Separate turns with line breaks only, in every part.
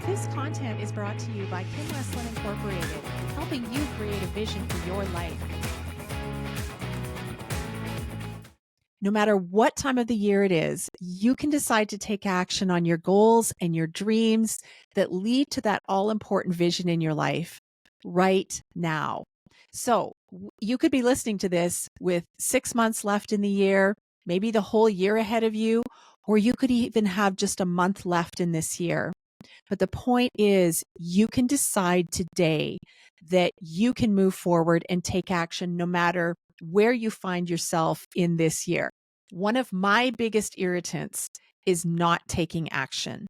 This content is brought to you by Kim Westland Incorporated, helping you create a vision for your life. No matter what time of the year it is, you can decide to take action on your goals and your dreams that lead to that all important vision in your life right now. So you could be listening to this with 6 months left in the year, maybe the whole year ahead of you, or you could even have just a month left in this year. But the point is, you can decide today that you can move forward and take action no matter where you find yourself in this year. One of my biggest irritants is not taking action.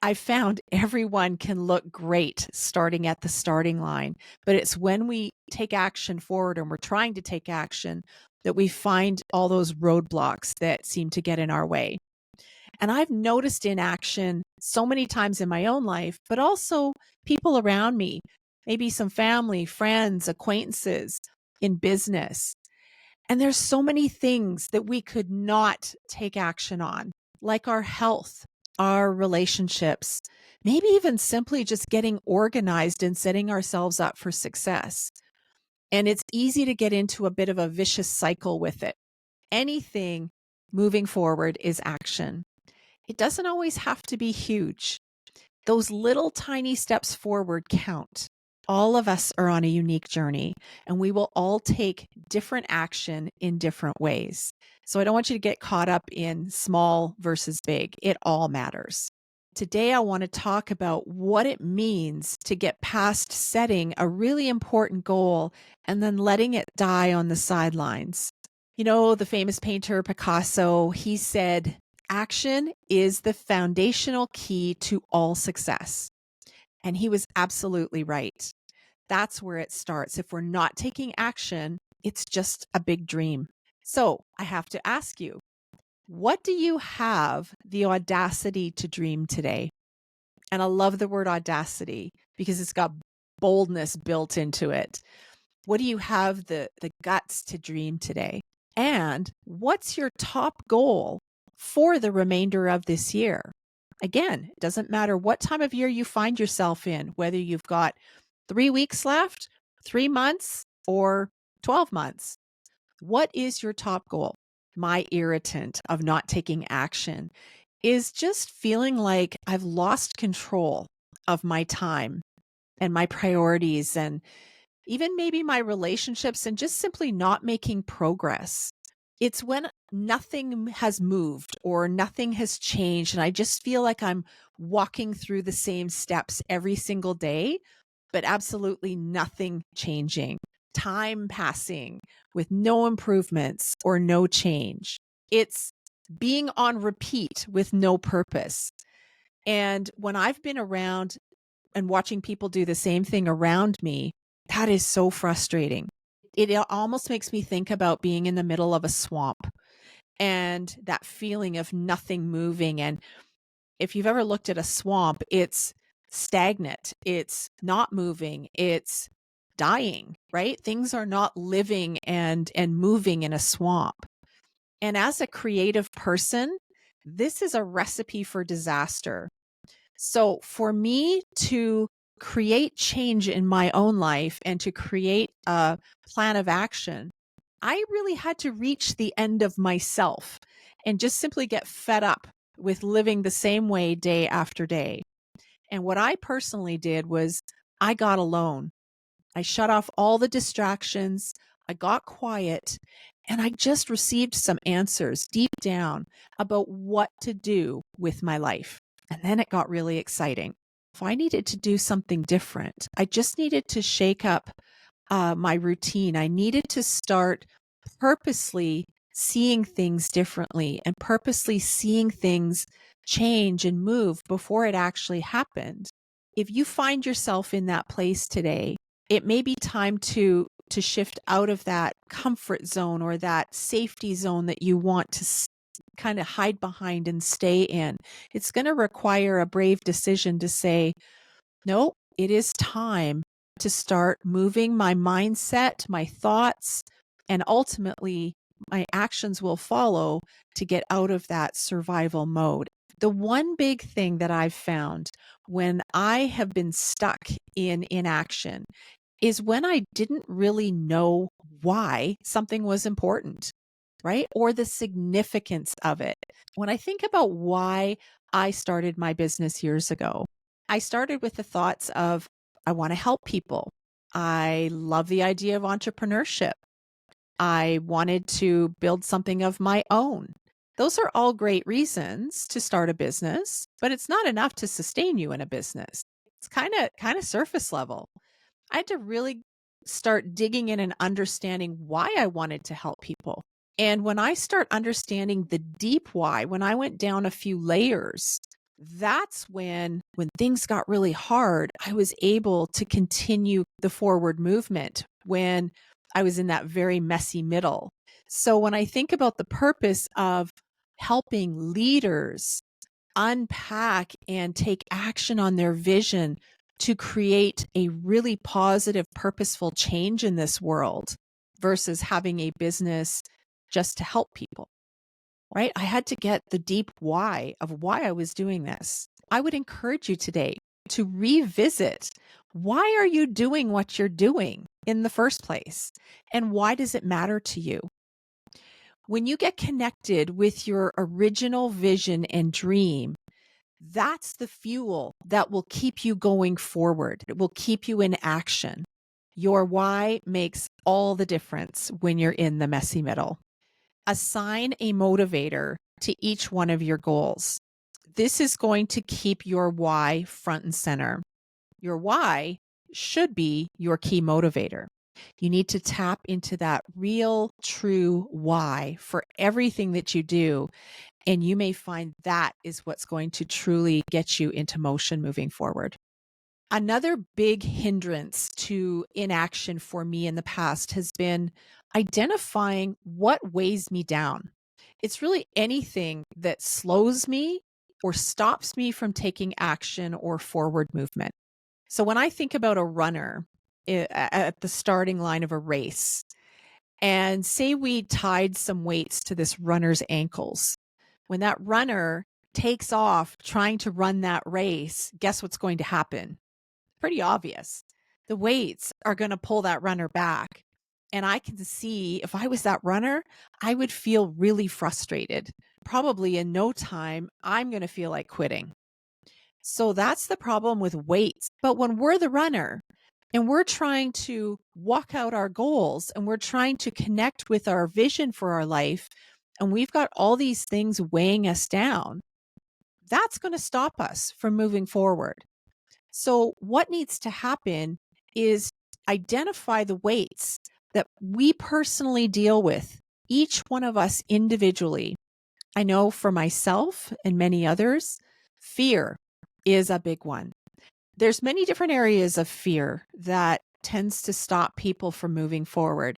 I found everyone can look great starting at the starting line, but it's when we take action forward and we're trying to take action that we find all those roadblocks that seem to get in our way. And I've noticed in action so many times in my own life, but also people around me, maybe some family, friends, acquaintances in business. And there's so many things that we could not take action on, like our health, our relationships, maybe even simply just getting organized and setting ourselves up for success. And it's easy to get into a bit of a vicious cycle with it. Anything moving forward is action. It doesn't always have to be huge. Those little tiny steps forward count. All of us are on a unique journey, and we will all take different action in different ways. So I don't want you to get caught up in small versus big. It all matters. Today, I want to talk about what it means to get past setting a really important goal and then letting it die on the sidelines. You know, the famous painter Picasso, he said, action is the foundational key to all success. And he was absolutely right. That's where it starts. If we're not taking action, it's just a big dream. So I have to ask you, what do you have the audacity to dream today? And I love the word audacity because it's got boldness built into it. What do you have the guts to dream today? And what's your top goal for the remainder of this year? Again, it doesn't matter what time of year you find yourself in, whether you've got 3 weeks left, 3 months, or 12 months. What is your top goal? My irritant of not taking action is just feeling like I've lost control of my time and my priorities and even maybe my relationships and just simply not making progress. It's when nothing has moved or nothing has changed, and I just feel like I'm walking through the same steps every single day, but absolutely nothing changing. Time passing with no improvements or no change. It's being on repeat with no purpose. And when I've been around and watching people do the same thing around me, that is so frustrating. It almost makes me think about being in the middle of a swamp and that feeling of nothing moving. And if you've ever looked at a swamp, it's stagnant, it's not moving, it's dying, right? Things are not living and moving in a swamp. And as a creative person, this is a recipe for disaster. So for me to create change in my own life and to create a plan of action, I really had to reach the end of myself and just simply get fed up with living the same way day after day. And what I personally did was I got alone. I shut off all the distractions. I got quiet and I just received some answers deep down about what to do with my life. And then it got really exciting. If I needed to do something different, I just needed to shake up my routine. I needed to start purposely seeing things differently and purposely seeing things change and move before it actually happened. If you find yourself in that place today, it may be time to shift out of that comfort zone or that safety zone that you want to kind of hide behind and stay in. It's going to require a brave decision to say, no, it is time to start moving my mindset, my thoughts, and ultimately my actions will follow to get out of that survival mode. The one big thing that I've found when I have been stuck in inaction is when I didn't really know why something was important, right? Or the significance of it. When I think about why I started my business years ago, I started with the thoughts of I want to help people. I love the idea of entrepreneurship. I wanted to build something of my own. Those are all great reasons to start a business, but it's not enough to sustain you in a business. It's kind of surface level. I had to really start digging in and understanding why I wanted to help people. And when I start understanding the deep why, when I went down a few layers, that's when things got really hard, I was able to continue the forward movement when I was in that very messy middle. So when I think about the purpose of helping leaders unpack and take action on their vision to create a really positive, purposeful change in this world versus having a business just to help people, right? I had to get the deep why of why I was doing this. I would encourage you today to revisit, why are you doing what you're doing in the first place? And why does it matter to you? When you get connected with your original vision and dream, that's the fuel that will keep you going forward. It will keep you in action. Your why makes all the difference when you're in the messy middle. Assign a motivator to each one of your goals. This is going to keep your why front and center. Your why should be your key motivator. You need to tap into that real, true why for everything that you do. And you may find that is what's going to truly get you into motion moving forward. Another big hindrance to inaction for me in the past has been identifying what weighs me down. It's really anything that slows me or stops me from taking action or forward movement. So when I think about a runner at the starting line of a race, and say we tied some weights to this runner's ankles, when that runner takes off trying to run that race, guess what's going to happen? Pretty obvious. The weights are going to pull that runner back. And I can see if I was that runner, I would feel really frustrated. Probably in no time, I'm going to feel like quitting. So that's the problem with weights. But when we're the runner and we're trying to walk out our goals and we're trying to connect with our vision for our life, and we've got all these things weighing us down, that's going to stop us from moving forward. So, what needs to happen is identify the weights that we personally deal with, each one of us individually. I know for myself and many others, fear is a big one. There's many different areas of fear that tends to stop people from moving forward.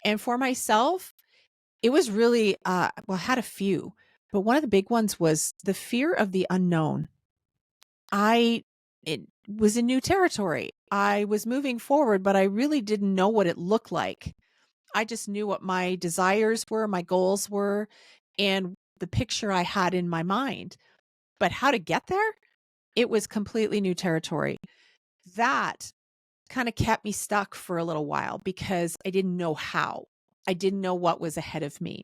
And for myself, it was really, I had a few, but one of the big ones was the fear of the unknown. It was in new territory. I was moving forward, but I really didn't know what it looked like. I just knew what my desires were, my goals were, and the picture I had in my mind. But how to get there? It was completely new territory. That kind of kept me stuck for a little while because I didn't know how. I didn't know what was ahead of me.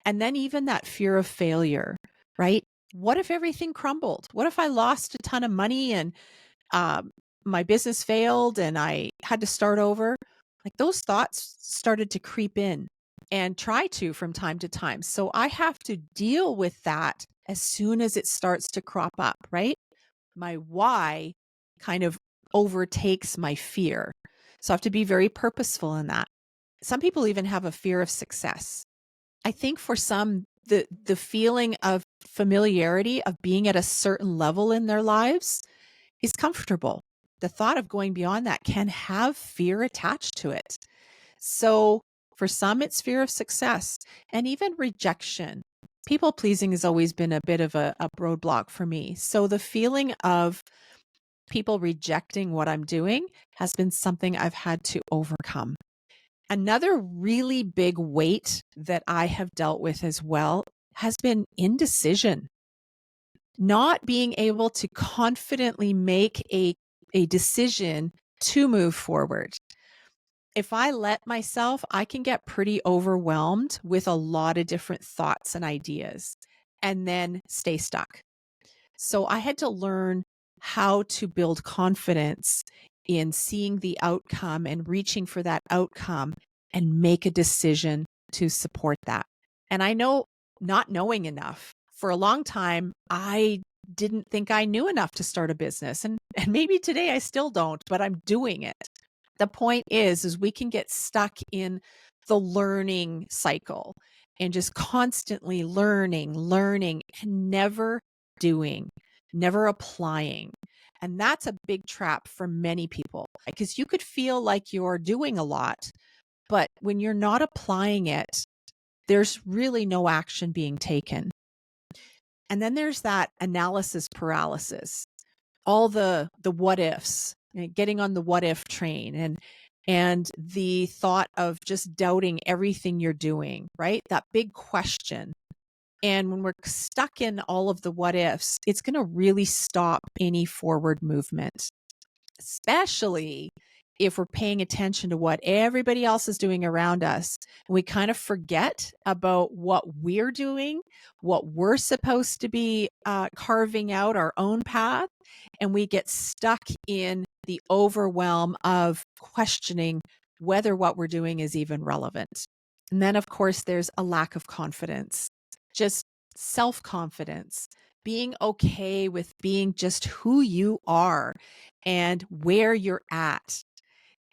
And then even that fear of failure, right? What if everything crumbled? What if I lost a ton of money and um, my business failed and I had to start over? Like those thoughts started to creep in and try to from time to time. So I have to deal with that as soon as it starts to crop up, right? My why kind of overtakes my fear. So I have to be very purposeful in that. Some people even have a fear of success. I think for some, the feeling of familiarity of being at a certain level in their lives is comfortable. The thought of going beyond that can have fear attached to it. So for some, it's fear of success and even rejection. People pleasing has always been a bit of a roadblock for me. So the feeling of people rejecting what I'm doing has been something I've had to overcome. Another really big weight that I have dealt with as well has been indecision. not being able to confidently make a decision to move forward. If I let myself, I can get pretty overwhelmed with a lot of different thoughts and ideas and then stay stuck. So I had to learn how to build confidence in seeing the outcome and reaching for that outcome and make a decision to support that. And I know, not knowing enough, for a long time, I didn't think I knew enough to start a business. And maybe today I still don't, but I'm doing it. The point is we can get stuck in the learning cycle and just constantly learning, and never doing, never applying. And that's a big trap for many people, because you could feel like you're doing a lot, but when you're not applying it, there's really no action being taken. And then there's that analysis paralysis, all the what ifs, getting on the what if train, and the thought of just doubting everything you're doing, right? That big question. And when we're stuck in all of the what ifs, it's going to really stop any forward movement, especially if we're paying attention to what everybody else is doing around us. And we kind of forget about what we're doing, what we're supposed to be carving out our own path. And we get stuck in the overwhelm of questioning whether what we're doing is even relevant. And then, of course, there's a lack of confidence, just self-confidence, being okay with being just who you are and where you're at.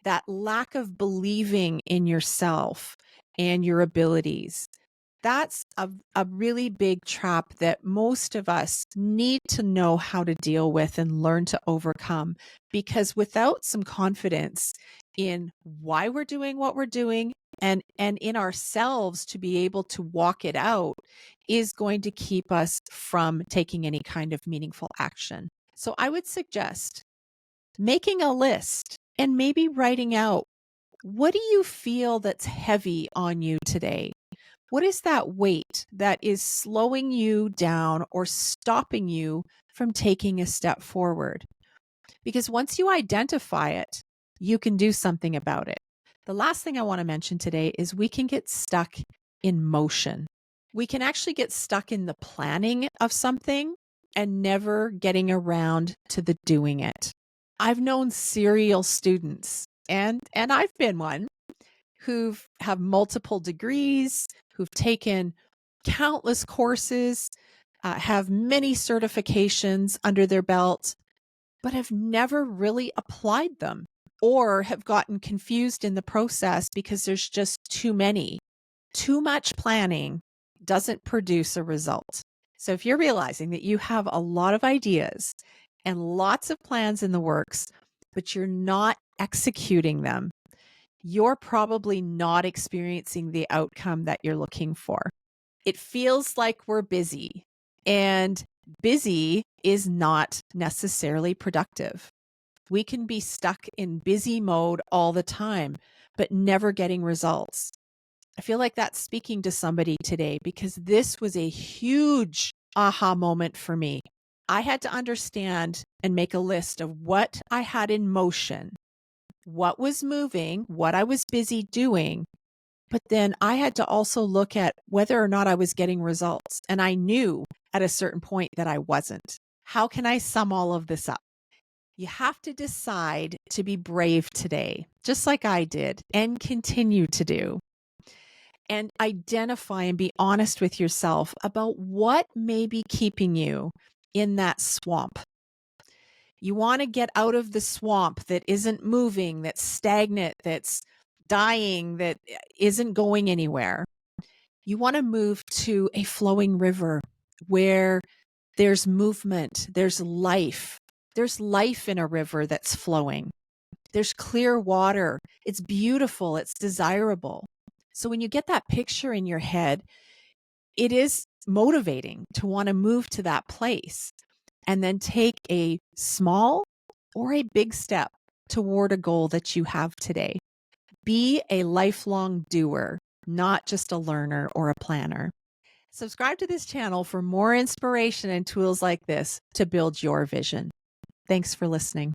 That lack of believing in yourself and your abilities. That's a really big trap that most of us need to know how to deal with and learn to overcome, because without some confidence in why we're doing what we're doing and in ourselves to be able to walk it out, is going to keep us from taking any kind of meaningful action. So I would suggest making a list and maybe writing out, what do you feel that's heavy on you today? What is that weight that is slowing you down or stopping you from taking a step forward? Because once you identify it, you can do something about it. The last thing I want to mention today is we can get stuck in motion. We can actually get stuck in the planning of something and never getting around to the doing it. I've known serial students, and I've been one, who have multiple degrees, who've taken countless courses, have many certifications under their belt, but have never really applied them, or have gotten confused in the process because there's just too many. Too much planning doesn't produce a result. So if you're realizing that you have a lot of ideas and lots of plans in the works, but you're not executing them, you're probably not experiencing the outcome that you're looking for. It feels like we're busy, and busy is not necessarily productive. We can be stuck in busy mode all the time, but never getting results. I feel like that's speaking to somebody today, because this was a huge aha moment for me. I had to understand and make a list of what I had in motion, what was moving, what I was busy doing. But then I had to also look at whether or not I was getting results. And I knew at a certain point that I wasn't. How can I sum all of this up? You have to decide to be brave today, just like I did and continue to do. And identify and be honest with yourself about what may be keeping you in that swamp. You want to get out of the swamp that isn't moving, that's stagnant, that's dying, that isn't going anywhere. You want to move to a flowing river where there's movement, there's life. There's life in a river that's flowing. There's clear water. It's beautiful. It's desirable. So when you get that picture in your head, it is motivating to want to move to that place and then take a small or a big step toward a goal that you have today. Be a lifelong doer, not just a learner or a planner. Subscribe to this channel for more inspiration and tools like this to build your vision. Thanks for listening.